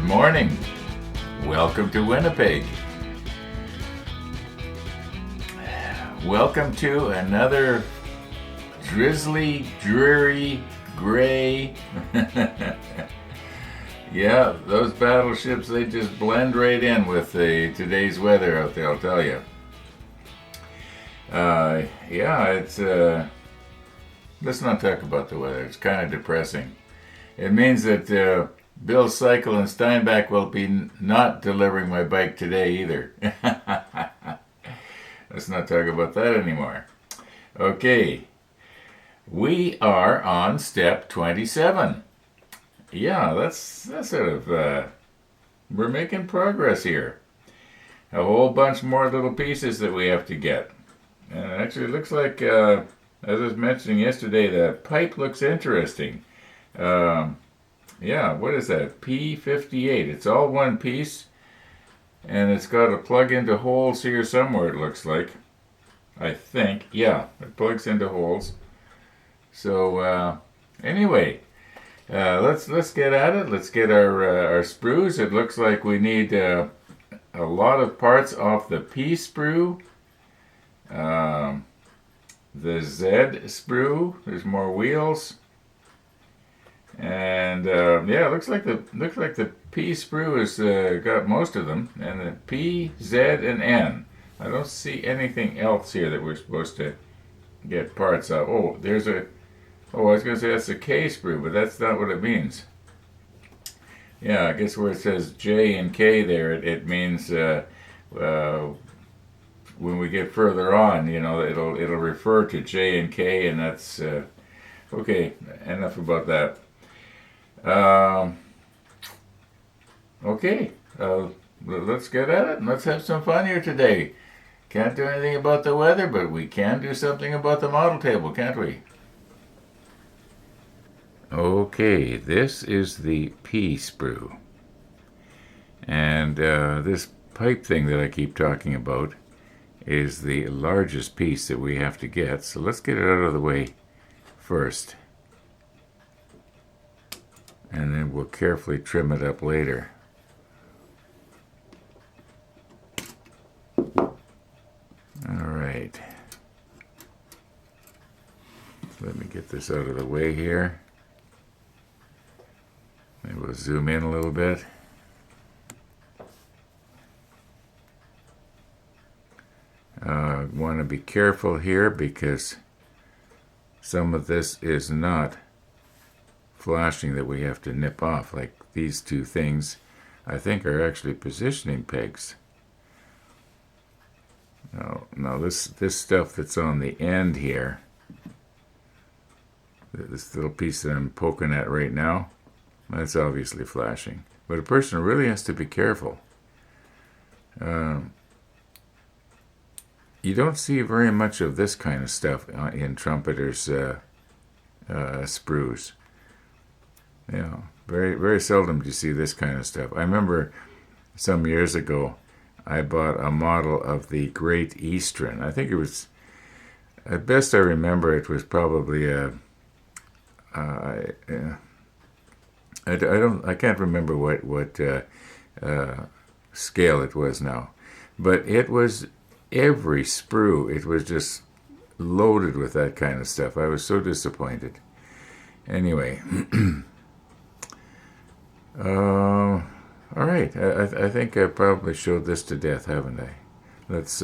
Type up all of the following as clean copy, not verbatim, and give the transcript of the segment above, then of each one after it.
morning. Welcome to Winnipeg. Welcome to another drizzly, dreary, gray. Yeah, those battleships, they just blend right in with today's weather out there, I'll tell you. Let's not talk about the weather. It's kind of depressing. It means that Bill Cycle and Steinbach will be not delivering my bike today either. Let's not talk about that anymore. Okay, we are on step 27. Yeah, that's sort of, we're making progress here. A whole bunch more little pieces that we have to get. And actually it looks like, as I was mentioning yesterday, the pipe looks interesting. Yeah, what is that? P58. It's all one piece, and it's got a plug into holes here somewhere, it looks like. I think. Yeah, it plugs into holes. So, anyway, let's get at it. Let's get our sprues. It looks like we need a lot of parts off the P sprue. The Z sprue. There's more wheels. And yeah, it looks like the P sprue has got most of them, and the P, Z, and N. I don't see anything else here that we're supposed to get parts of. Oh, I was going to say that's a K sprue, but that's not what it means. Yeah, I guess where it says J and K there, it means when we get further on, you know, it'll refer to J and K, and that's okay. Enough about that. Okay, let's get at it and let's have some fun here today. Can't do anything about the weather, but we can do something about the model table, can't we? Okay, this is the P sprue. And this pipe thing that I keep talking about is the largest piece that we have to get. So let's get it out of the way first. And then we'll carefully trim it up later. Alright. Let me get this out of the way here. Maybe we'll zoom in a little bit. Want to be careful here because some of this is not flashing that we have to nip off, like these two things I think are actually positioning pegs. No, this stuff that's on the end here, this little piece that I'm poking at right now, that's obviously flashing. But a person really has to be careful. You don't see very much of this kind of stuff in Trumpeter's sprues. Yeah, very, very seldom do you see this kind of stuff. I remember some years ago, I bought a model of the Great Eastern. I think it was, at best I remember, it was probably I can't remember what scale it was now, but it was every sprue. It was just loaded with that kind of stuff. I was so disappointed. Anyway. All right. I think I probably showed this to death, haven't I? Let's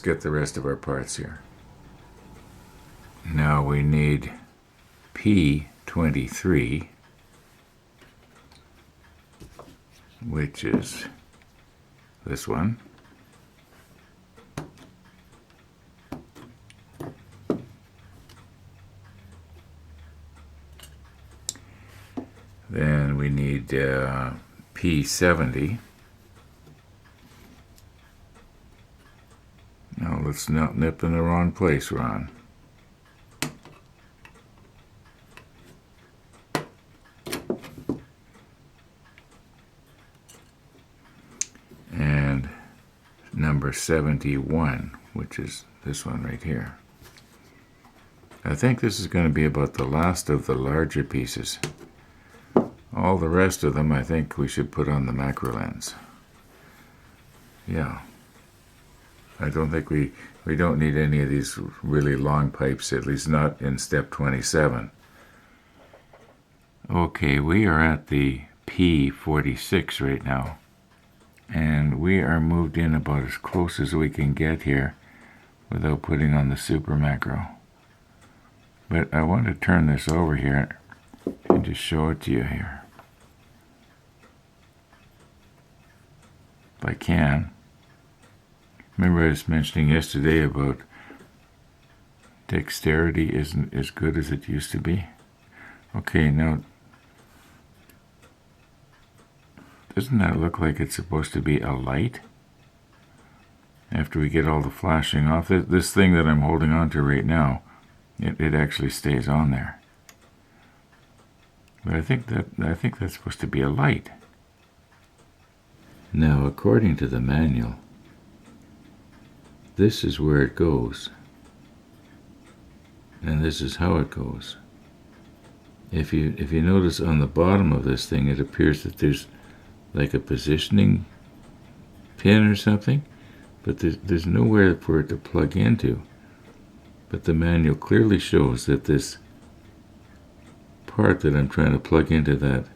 get the rest of our parts here. Now we need P23, which is this one. Then we need P70. Now let's not nip in the wrong place, Ron. And number 71, which is this one right here. I think this is going to be about the last of the larger pieces. Oh, all the rest of them I think we should put on the macro lens. Yeah. I don't think we don't need any of these really long pipes, at least not in step 27. Okay, we are at the P46 right now. And we are moved in about as close as we can get here without putting on the super macro. But I want to turn this over here and just show it to you here. If I can. Remember I was mentioning yesterday about dexterity isn't as good as it used to be? Okay, now, doesn't that look like it's supposed to be a light? After we get all the flashing off, this thing that I'm holding on to right now, it actually stays on there. But I think that's supposed to be a light. Now, according to the manual, this is where it goes, and this is how it goes. If you notice on the bottom of this thing, it appears that there's like a positioning pin or something, but there's nowhere for it to plug into. But the manual clearly shows that this part that I'm trying to plug into that,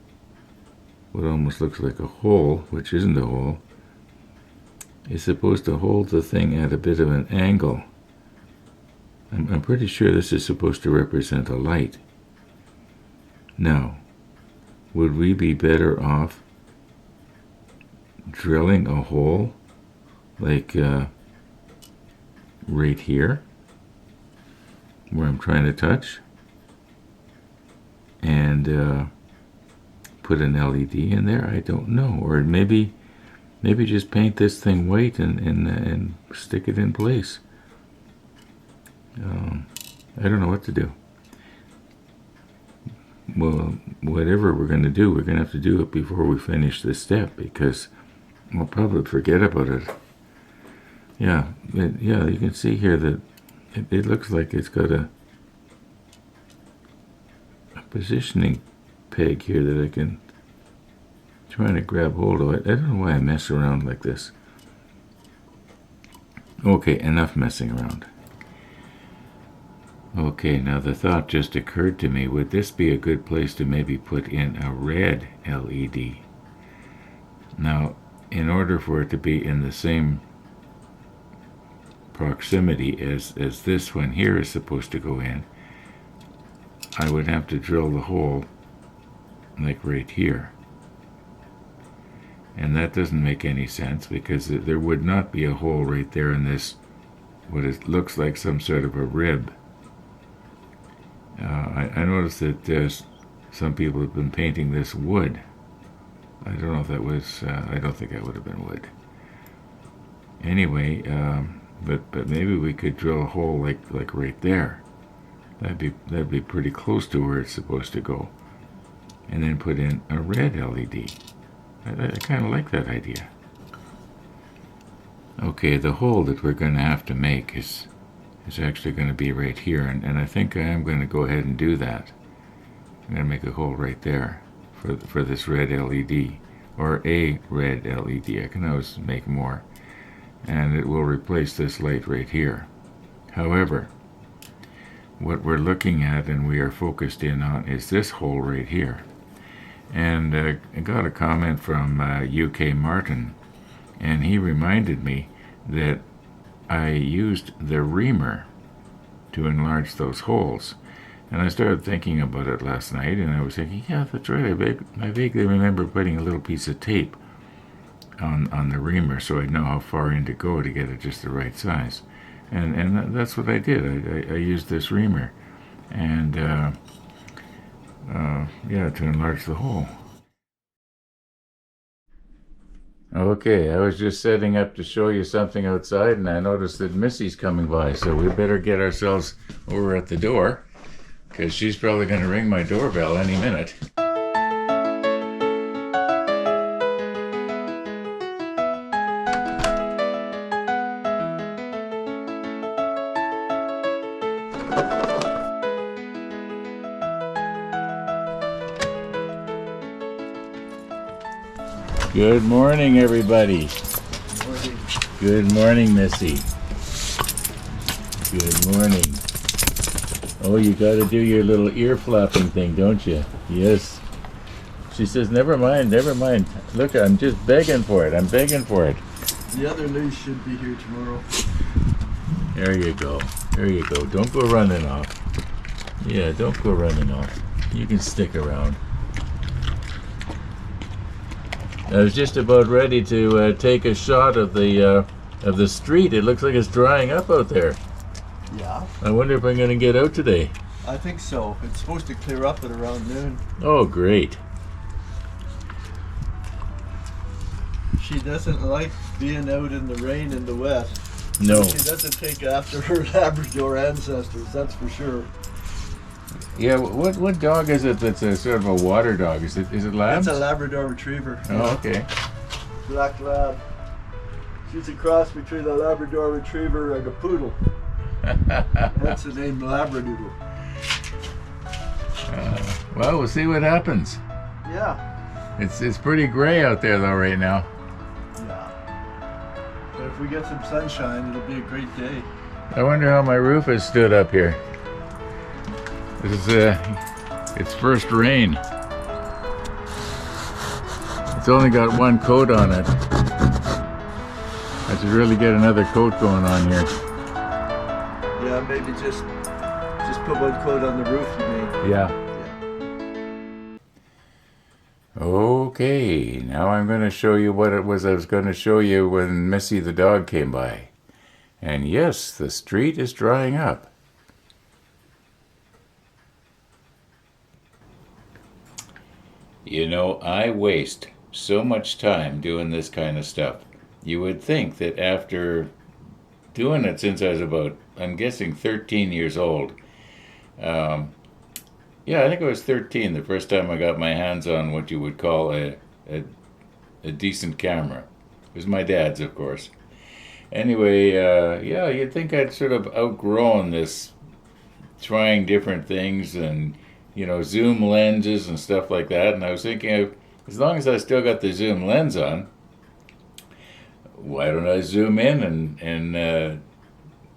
what almost looks like a hole, which isn't a hole, is supposed to hold the thing at a bit of an angle. I'm pretty sure this is supposed to represent a light. Now, would we be better off drilling a hole like right here, where I'm trying to touch, and put an LED in there? I don't know. Or maybe just paint this thing white and stick it in place. I don't know what to do. Well, whatever we're going to do, we're going to have to do it before we finish this step, because we'll probably forget about it. Yeah, you can see here that it looks like it's got a positioning peg here that I can try to grab hold of. I don't know why I mess around like this. Okay, enough messing around. Okay, now the thought just occurred to me, would this be a good place to maybe put in a red LED? Now, in order for it to be in the same proximity as this one here is supposed to go in, I would have to drill the hole like right here. And that doesn't make any sense, because there would not be a hole right there in this, what it looks like some sort of a rib. I noticed that some people have been painting this wood. I don't know if that was, I don't think that would have been wood. Anyway, but maybe we could drill a hole like right there. That'd be pretty close to where it's supposed to go. And then put in a red LED. I kind of like that idea. Okay, the hole that we're going to have to make is actually going to be right here, and I think I am going to go ahead and do that. I'm going to make a hole right there for this red LED, or a red LED. I can always make more, and it will replace this light right here. However, what we're looking at and we are focused in on is this hole right here. And I got a comment from UK Martin, and he reminded me that I used the reamer to enlarge those holes. And I started thinking about it last night, and I was thinking, yeah, that's right. I vaguely remember putting a little piece of tape on the reamer so I'd know how far in to go to get it just the right size. And that's what I did. I used this reamer, and yeah, to enlarge the hole. Okay, I was just setting up to show you something outside, and I noticed that Missy's coming by, so we better get ourselves over at the door, because she's probably going to ring my doorbell any minute. Good morning, everybody. Morning. Good morning, Missy. Good morning. Oh, you got to do your little ear flapping thing, don't you? Yes. She says, never mind, never mind. Look, I'm just begging for it. I'm begging for it. The other news should be here tomorrow. There you go. There you go. Don't go running off. Yeah, don't go running off. You can stick around. I was just about ready to take a shot of the street. It looks like it's drying up out there. Yeah. I wonder if I'm going to get out today. I think so. It's supposed to clear up at around noon. Oh, great. She doesn't like being out in the rain in the wet. No. She doesn't take after her Labrador ancestors, that's for sure. Yeah, what dog is it that's a sort of a water dog? Is it Labs? It's a Labrador Retriever. Oh, okay. Black Lab. She's a cross between a Labrador Retriever and a Poodle. That's the name Labradoodle. Well, we'll see what happens. Yeah. It's pretty gray out there though right now. Yeah. But if we get some sunshine, it'll be a great day. I wonder how my roof has stood up here. This is its first rain. It's only got one coat on it. I should really get another coat going on here. Yeah, maybe just put one coat on the roof, you mean? Yeah. Okay, now I'm going to show you what it was I was going to show you when Missy the dog came by. And yes, the street is drying up. You know, I waste so much time doing this kind of stuff. You would think that after doing it since I was about, I'm guessing 13 years old. Yeah, I think I was 13 the first time I got my hands on what you would call a decent camera. It was my dad's, of course. Anyway, yeah, you'd think I'd sort of outgrown this trying different things and, you know, zoom lenses and stuff like that. And I was thinking, as long as I still got the zoom lens on, why don't I zoom in and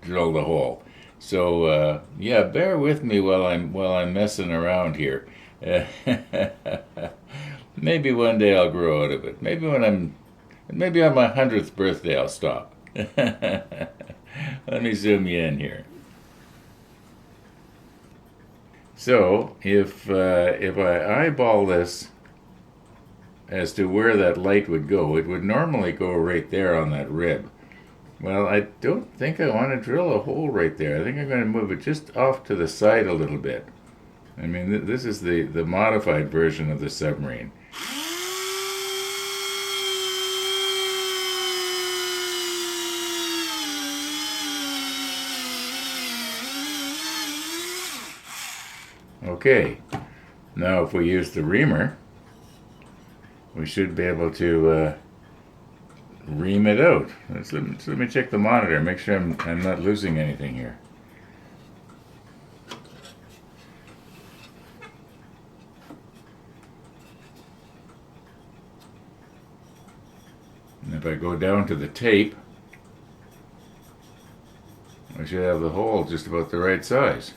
drill the hole? So yeah, bear with me while I'm messing around here. Maybe one day I'll grow out of it. Maybe on my 100th birthday I'll stop. Let me zoom you in here. So if I eyeball this as to where that light would go, it would normally go right there on that rib. Well, I don't think I want to drill a hole right there. I think I'm going to move it just off to the side a little bit. I mean, this is the modified version of the submarine. Okay, now if we use the reamer, we should be able to ream it out. Let me check the monitor, make sure I'm not losing anything here. And if I go down to the tape, I should have the hole just about the right size.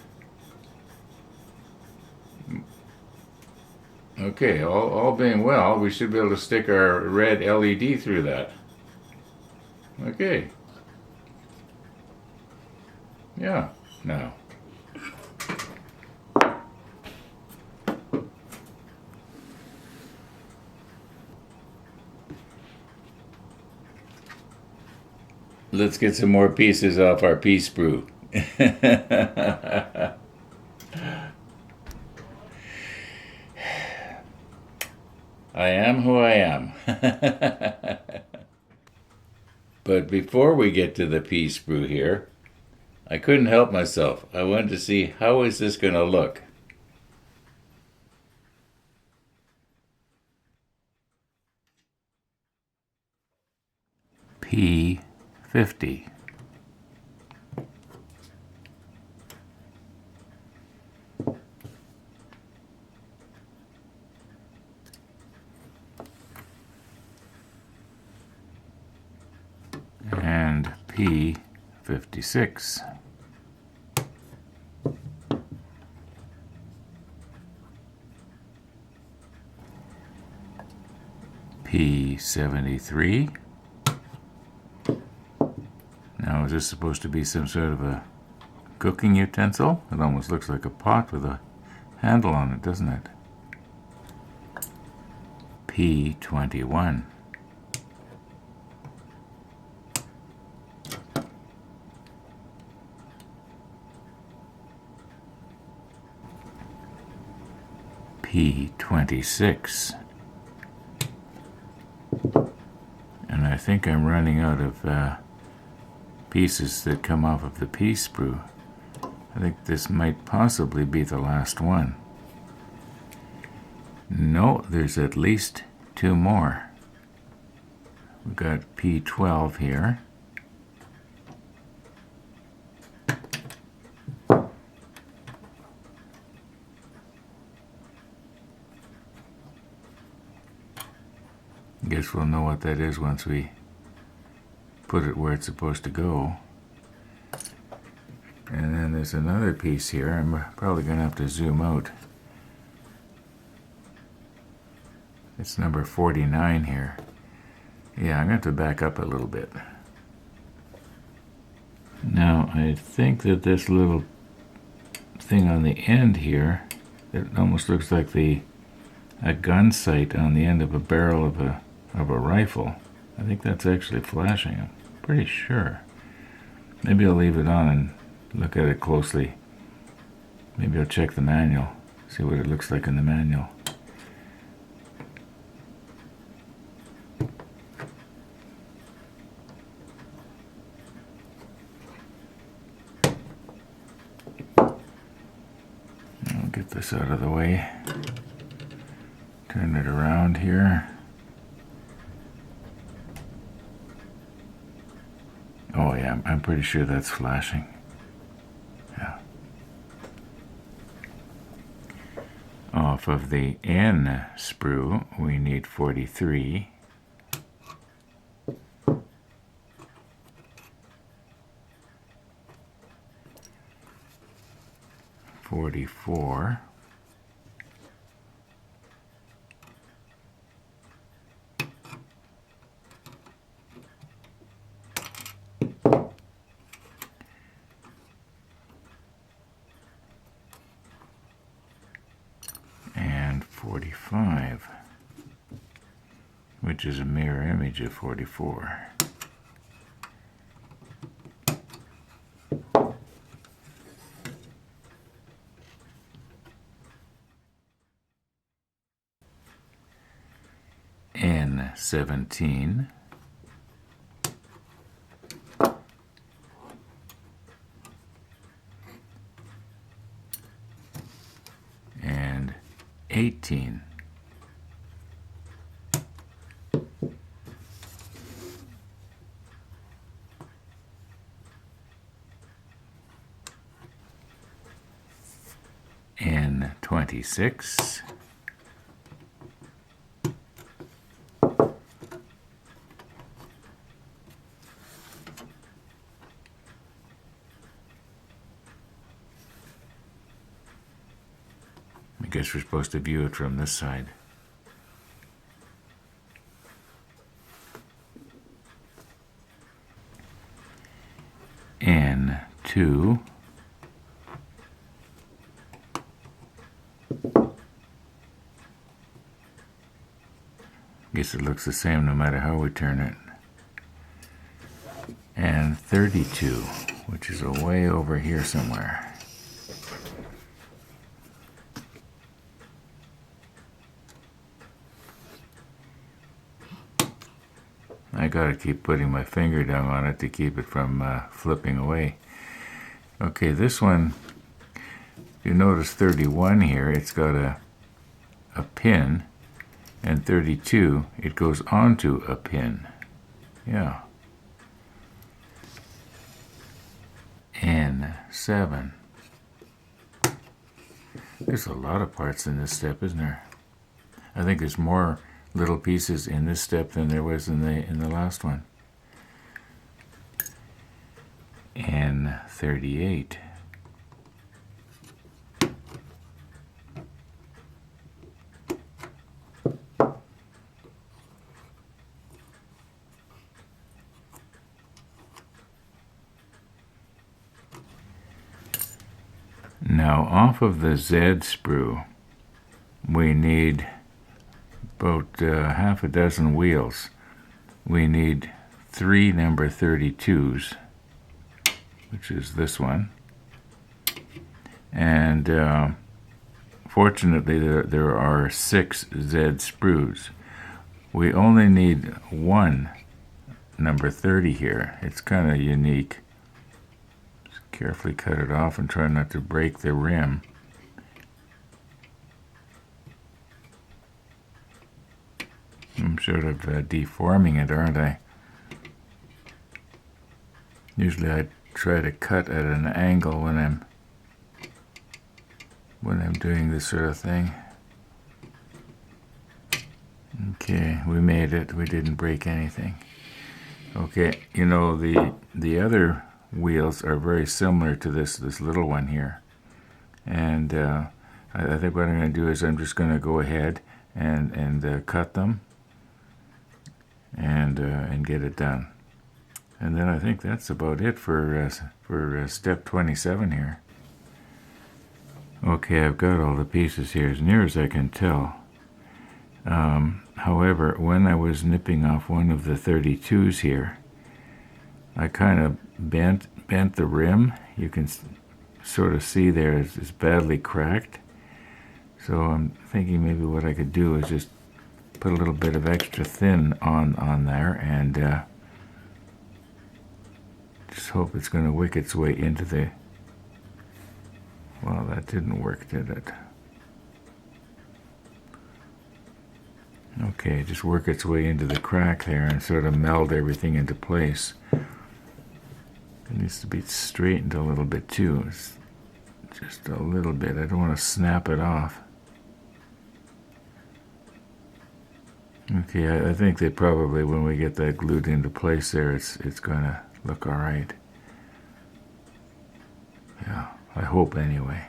Okay, all being well, we should be able to stick our red LED through that. Okay. Yeah, now. Let's get some more pieces off our pea sprue. I am who I am. But before we get to the pea sprue here, I couldn't help myself. I wanted to see how is this going to look. P50. P56. P73. Now, is this supposed to be some sort of a cooking utensil? It almost looks like a pot with a handle on it, doesn't it? P21. P26. And I think I'm running out of pieces that come off of the P sprue. I think this might possibly be the last one. No, there's at least two more. We've got P12 here. Guess we'll know what that is once we put it where it's supposed to go. And then there's another piece here. I'm probably going to have to zoom out. It's number 49 here. Yeah, I'm going to have to back up a little bit. Now, I think that this little thing on the end here, it almost looks like a gun sight on the end of a barrel of a rifle. I think that's actually flashing. I'm pretty sure. Maybe I'll leave it on and look at it closely. Maybe I'll check the manual, see what it looks like in the manual. I'll get this out of the way. Turn it around here. Oh yeah, I'm pretty sure that's flashing. Yeah. Off of the N sprue, we need 43. .44. And 45, which is a mirror image of 44. N17. And 18. N26. I guess we're supposed to view it from this side. N2. Guess it looks the same no matter how we turn it. And 32, which is way over here somewhere. I gotta keep putting my finger down on it to keep it from flipping away. Okay, this one, you notice 31 here, it's got a pin, and 32, it goes onto a pin. Yeah. N7. There's a lot of parts in this step, isn't there? I think there's more little pieces in this step than there was in the last one. 138. Now off of the Z sprue, we need about half a dozen wheels. We need 3 number 32s, which is this one. And fortunately there are 6 Z sprues. We only need 1 number 30 here. It's kind of unique. Just carefully cut it off and try not to break the rim. I'm sort of deforming it, aren't I? Usually I try to cut at an angle when I'm doing this sort of thing. Okay, we made it. We didn't break anything. Okay, you know, the other wheels are very similar to this little one here. And I think what I'm going to do is I'm just going to go ahead and cut them and get it done. And then I think that's about it for step 27 here. Okay, I've got all the pieces here as near as I can tell. However, when I was nipping off one of the 32s here, I kind of bent the rim. You can sort of see there it's badly cracked. So I'm thinking maybe what I could do is just put a little bit of extra thin on there and just hope it's going to wick its way into the... Well, that didn't work, did it? Okay, just work its way into the crack there and sort of meld everything into place. It needs to be straightened a little bit too. It's just a little bit. I don't want to snap it off. Okay, I think that probably when we get that glued into place there, it's going to look all right. Yeah, I hope anyway.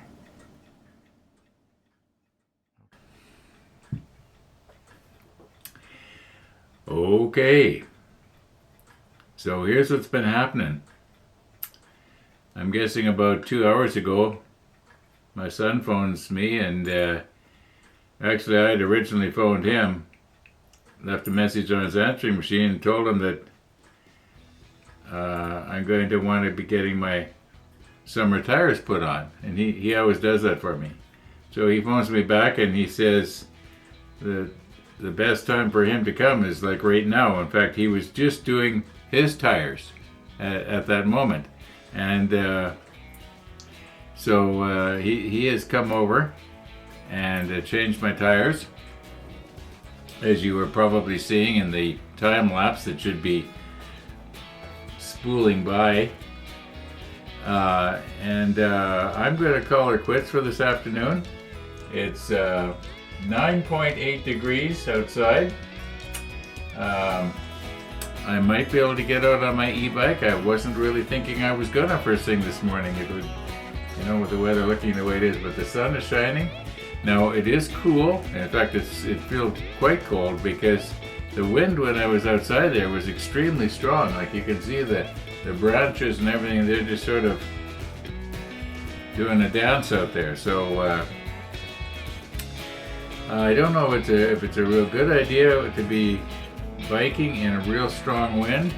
Okay, so here's what's been happening. I'm guessing about 2 hours ago, my son phones me, and actually I had originally phoned him, left a message on his answering machine and told him that I'm going to want to be getting my summer tires put on, and he always does that for me. So he phones me back and he says the best time for him to come is like right now. In fact, he was just doing his tires at that moment, and so he has come over and changed my tires, as you were probably seeing in the time lapse that should be spooling by. And I'm going to call her quits for this afternoon. It's 9.8 degrees outside. I might be able to get out on my e-bike. I wasn't really thinking I was gonna first thing this morning. It would, you know, with the weather looking the way it is, but the sun is shining. Now it is cool. In fact, it feels quite cold because the wind when I was outside there was extremely strong. Like you can see the branches and everything, they're just sort of doing a dance out there. So I don't know if it's a real good idea to be biking in a real strong wind,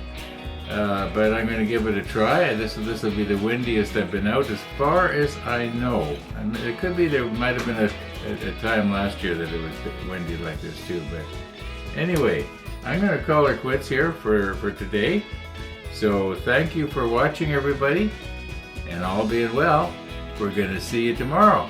but I'm going to give it a try. This will be the windiest I've been out as far as I know. I mean, it could be there might have been a time last year that it was windy like this too. But anyway, I'm going to call her quits here for today. So thank you for watching, everybody, and all being well, we're going to see you tomorrow.